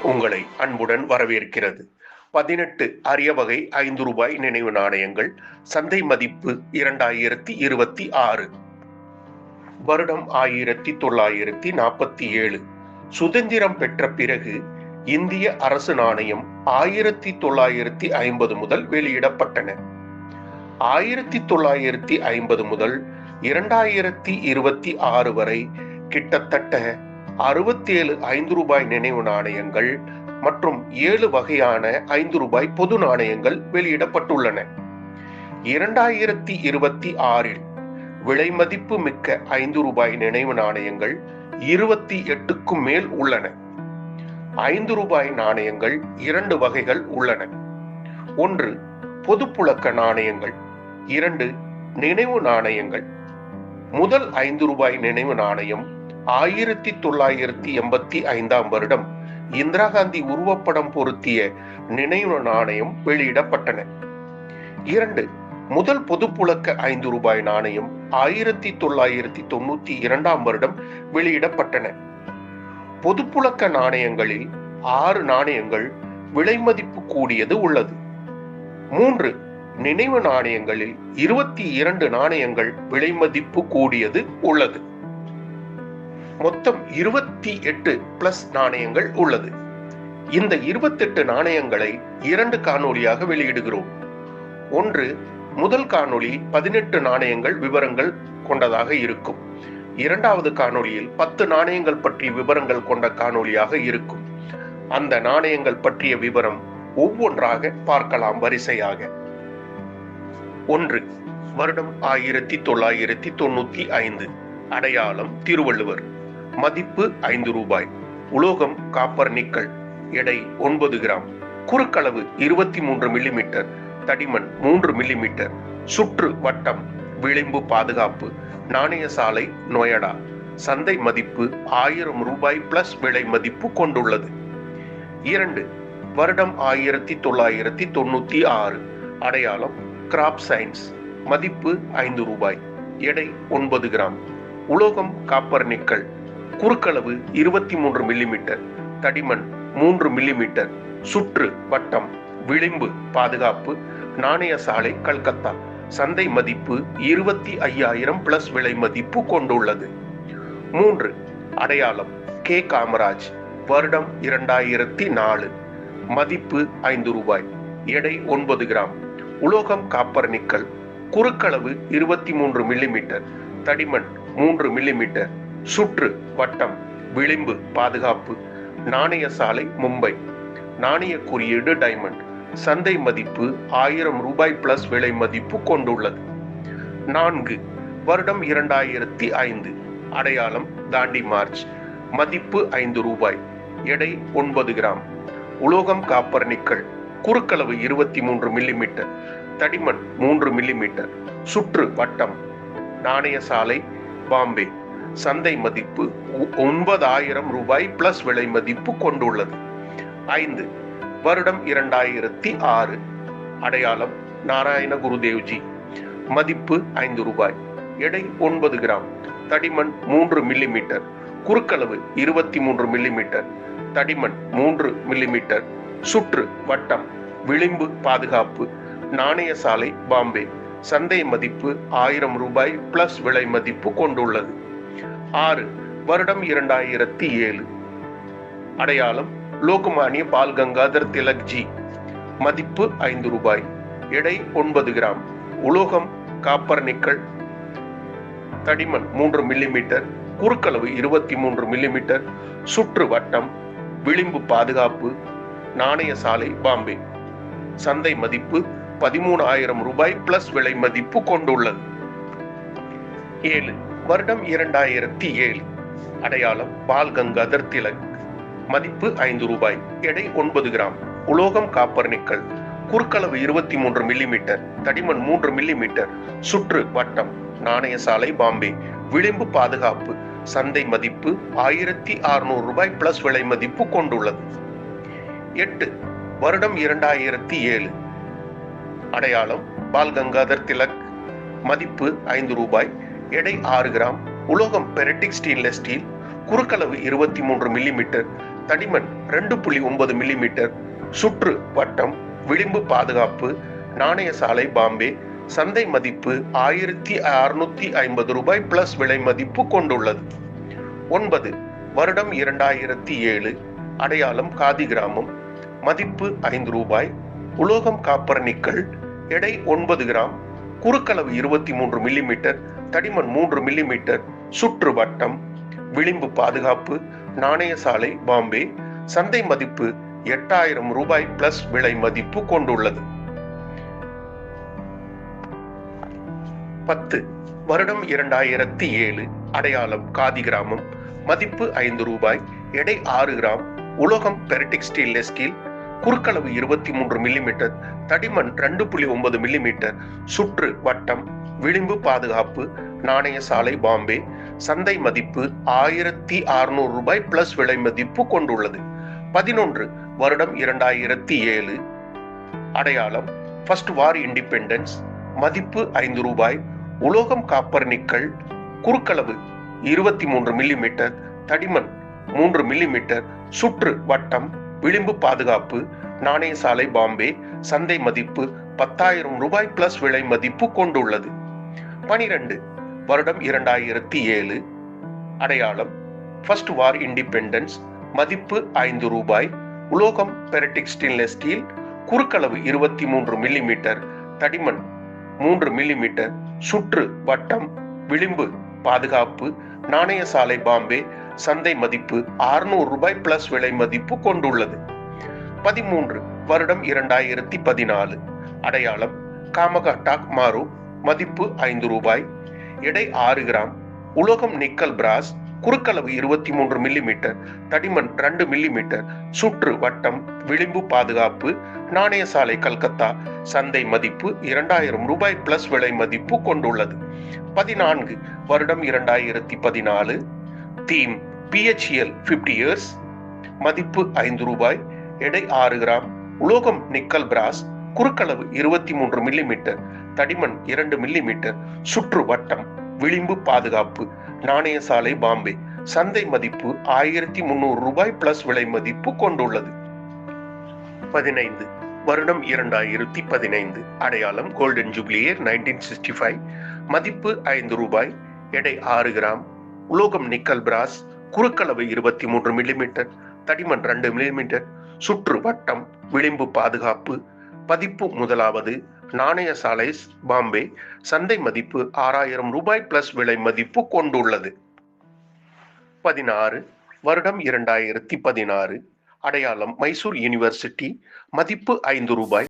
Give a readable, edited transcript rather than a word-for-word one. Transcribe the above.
உங்களை அன்புடன் வரவேற்கிறது. 18 அரிய வகை ரூபாய் 5 நினைவு நாணயங்கள். சந்தை மதிப்பு 2026. வருடம் 1947. சுதந்திரம் பெற்ற பிறகு இந்திய அரசு நாணயம் 1950 முதல் வெளியிடப்பட்டன. 1950 முதல் 2026 வரை கிட்டத்தட்ட 67 ரூபாய் நினைவு நாணயங்கள் மற்றும் 7 வகையான ரூபாய் பொது நாணயங்கள் வெளியிடப்பட்டுள்ளன. 2026 விலை மதிப்பு மிக்க ரூபாய் நினைவு நாணயங்கள் 28க்கும் மேல் உள்ளன. 5 ரூபாய் நாணயங்கள் 2 வகைகள் உள்ளன. 1 பொதுப்புழக்க நாணயங்கள், 2 நினைவு நாணயங்கள். முதல் 5 ரூபாய் நினைவு நாணயம் 1985 வருடம் இந்திரா காந்தி உருவப்படம் பொருத்திய நினைவு நாணயம் வெளியிடப்பட்டன. 2 முதல் பொதுப்புழக்க 5 ரூபாய் நாணயம் 1992 வருடம் வெளியிடப்பட்டன. பொதுப்புழக்க நாணயங்களில் 6 நாணயங்கள் விலை மதிப்பு கூடியது உள்ளது. 3 நினைவு நாணயங்களில் 22 நாணயங்கள் விலை மதிப்பு கூடியது உள்ளது. மொத்தம் 28 பிளஸ் நாணயங்கள் உள்ளது. இந்த 28 நாணயங்களை 2 காணொளியாக வெளியிடுகிறோம். 1 முதல் காணொளி 18 நாணயங்கள் விவரங்கள் கொண்டதாக இருக்கும். 2வது காணொளியில் 10 நாணயங்கள் பற்றிய விவரங்கள் கொண்ட காணொளியாக இருக்கும். அந்த நாணயங்கள் பற்றிய விவரம் ஒவ்வொன்றாக பார்க்கலாம் வரிசையாக. 1 வருடம் 1995. அடையாளம் திருவள்ளுவர். மதிப்பு 5 ரூபாய். உலோகம் காப்பர் நிக்கல். எடை 9 கிராம். குறுக்களவு 23 மில்லிமீட்டர். தடிமன் 3 மில்லிமீட்டர். சுற்று வட்டம். விளிம்பு பாதுகாப்பு. நாணய சாலை, நொயடா. சந்தை மதிப்பு 1000 ரூபாய் பிளஸ் விலை மதிப்பு கொண்டுள்ளது. 2 வருடம் 1996. அடையாளம் கிராப் சயின்ஸ். மதிப்பு 5 ரூபாய். எடை 9 கிராம். உலோகம் காப்பர் நிக்கல். குறுக்களவு 23 மில்லிமீட்டர். தடிமன் 3 மில்லிமீட்டர். சுற்று வட்டம். விளிம்பு பாதுகாப்பு. நாணய சாலை, கல்கத்தா. சந்தை மதிப்பு 25,000 பிளஸ் விலை மதிப்பு கொண்டுள்ளது. 3 அடையாளம் கே காமராஜ். வருடம் 2004. மதிப்பு 5 ரூபாய். எடை 9 கிராம். உலோகம் காப்பர் நிக்கல். குறுக்களவு 23 மில்லிமீட்டர். தடிமன் 3 மில்லிமீட்டர். சுற்று வட்டம். விளிம்பு பாதுகாப்பு. நாணய சாலை, மும்பை. நாணய குறியீடு டைமண்ட். சந்தை மதிப்பு 1000 ரூபாய் பிளஸ் விலை மதிப்பு கொண்டுள்ளது. 4 வருடம் 2005. அடையாளம் தாண்டி மார்ச். மதிப்பு 5 ரூபாய். எடை 9 கிராம். உலோகம் காப்பர் நிக்கல். குறுக்களவு 23 மில்லிமீட்டர். தடிமன் 3 மில்லிமீட்டர். சுற்று வட்டம். நாணய சாலை, பாம்பே. சந்தை மதிப்பு 9,000 ரூபாய் பிளஸ் விலை மதிப்பு கொண்டுள்ளது. 5 வருடம் 2006. அடையாளம் நாராயண குருதேவ்ஜி. மதிப்பு 5 ரூபாய். எடை 9 கிராம். தடிமன் 3 மில்லிமீட்டர். குறுக்களவு 23 மில்லிமீட்டர். தடிமன் 3 மில்லிமீட்டர். சுற்று வட்டம். விளிம்பு பாதுகாப்பு. நாணய சாலை, பாம்பே. சந்தை மதிப்பு 1000 ரூபாய் பிளஸ் விலை மதிப்பு கொண்டுள்ளது. 6 வருடம் 2007. அடையாளம் லோகமானிய பால் கங்காதர் திலக்ஜி. மதிப்பு 5 ரூபாய். எடை 9 கிராம். உலோகம் காப்பர் நிக்கல். தடிமன் 3 மில்லிமீட்டர். குறுக்களவு 23 மில்லிமீட்டர். சுற்று வட்டம். விளிம்பு பாதுகாப்பு. நாணய சாலை, பாம்பே. சந்தை மதிப்பு 13,000 ரூபாய் பிளஸ் விலை மதிப்பு கொண்டுள்ளது. 7 வருடம் 2007. அடையாளம் பால் கங்காதர் திலக். மதிப்பு 5 ரூபாய். எடை 9 கிராம். உலோகம் காப்பர் நிக்கல். குறுக்களவு 23 மில்லிமீட்டர். தடிமன் 3 மில்லிமீட்டர். சுற்று வட்டம். நாணய சாலை, பாம்பே. விளிம்பு பாதுகாப்பு. சந்தை மதிப்பு 1600 ரூபாய் பிளஸ் விலை மதிப்பு கொண்டுள்ளது. 8 வருடம் 2007. அடையாளம் பால் கங்காதர் திலக். மதிப்பு 5 ரூபாய். எடை 6 கிராம். உலோகம் பெரட்டிக் ஸ்டெயின்லெஸ் ஸ்டீல். குறுக்களவு 23 மில்லிமீட்டர். தடிமன் 2.9 மில்லிமீட்டர், சுற்று வட்டம், விளிம்பு பாதுகாப்பு, நாணய சாலை, பாம்பே. சந்தை மதிப்பு 1650 ரூபாய் பிளஸ் விலை மதிப்பு கொண்டுள்ளது. 9. வருடம் 2007. அடையாளம் காதி கிராமம். மதிப்பு 5 ரூபாய். உலோகம் காப்பர் நிக்கல். எடை 9 கிராம். குறுக்களவு 23 மில்லிமீட்டர், தடிமன் 3 மில்லிமீட்டர், சுற்று வட்டம், விளிம்பு பாதுகாப்பு, நாணய சாலை, பாம்பே. சந்தை மதிப்பு 8000 ரூபாய் பிளஸ் விலை மதிப்பு கொண்டுள்ளது. 10. வருடம் 2007. அடையாளம் காதி கிராமம். மதிப்பு 5 ரூபாய். எடை 6 கிராம். உலோகம் பெரிட்டிக் ஸ்டெயின்லெஸ் ஸ்டீல். குறுக்களவு 23 மில்லிமீட்டர், தடிமன் 2.9 மில்லிமீட்டர், சுற்று வட்டம், விளிம்பு பாதுகாப்பு, நாணய சாலை, பாம்பே. சந்தை மதிப்பு 1600 ரூபாய் பிளஸ் விலை மதிப்பு கொண்டுள்ளது. 11. வருடம் 2007. அடையாளம் ஃபர்ஸ்ட் வார் இண்டிபெண்டன்ஸ். மதிப்பு 5 ரூபாய். உலோகம் காப்பர் நிக்கல். குறுக்களவு 23 மில்லிமீட்டர், தடிமன் 3 மில்லிமீட்டர், சுற்று வட்டம், விளிம்பு பாதுகாப்பு, நாணய சாலை, பாம்பே. சந்தை மதிப்பு 10,000 ரூபாய் பிளஸ் விலை மதிப்பு கொண்டுள்ளது. 12. வருடம் 2007. அடையாளம் ஃபர்ஸ்ட் வார் இண்டிபெண்டன்ஸ். மதிப்பு 5 ரூபாய். உலோகம் பெரிட்டிக் ஸ்டெயின்லெஸ் ஸ்டீல். குறுக்களவு 23 மில்லிமீட்டர், தடிமன் 3 மில்லிமீட்டர், சுற்று வட்டம், விளிம்பு பாதுகாப்பு, நாணய சாலை, பாம்பே. சந்தை மதிப்பு 600 ரூபாய் பிளஸ் விலை மதிப்பு கொண்டுள்ளது. 13. வருடம் 2014. அடையாளம் காமகாட்டாக் மாரு. மதிப்பு 5 ரூபாய். எடை 6 கிராம். உலோகம் நிக்கல் பிராஸ். குறுக்களவு 23 மில்லிமீட்டர், தடிமன் 2 மில்லிமீட்டர், சுற்று வட்டம், விளிம்பு பாதுகாப்பு, நாணய சாலை, கல்கத்தா. சந்தை மதிப்பு 2000 ரூபாய் பிளஸ் விலை மதிப்பு கொண்டுள்ளது. 14. வருடம் 2014. Theme PHL 50 years. மதிப்பு 5 ரூபாய். எடை 6 கிராம். உலோகம் நிக்கல் பிராஸ். குறுக்களவு 23 மில்லிமீட்டர், தடிமன் 2 மில்லிமீட்டர், சுற்று வட்டம், விளிம்பு பாதுகாப்பு, நாணய சாலை, பாம்பே. சந்தை மதிப்பு 1300 ரூபாய் பிளஸ் விலை மதிப்பு கொண்டுள்ளது. 15. வருடம் 2015. அடையாளம் கோல்டன் ஜூப்ளி இயர் 1965. மதிப்பு 5 ரூபாய். எடை 6 கிராம். உலோகம் நிக்கல் பிராஸ். குறுக்களவு 23 மில்லிமீட்டர், தடிமன் 2 மில்லிமீட்டர், சுற்று வட்டம், விளிம்பு பாதுகாப்பு. பதிப்பு முதலாவது. நாணய சாலை, பாம்பே. சந்தை மதிப்பு 6000 ரூபாய் பிளஸ் விலை மதிப்பு கொண்டுள்ளது. 16. வருடம் 2016. அடையாளம் மைசூர் யூனிவர்சிட்டி. மதிப்பு 5 ரூபாய்.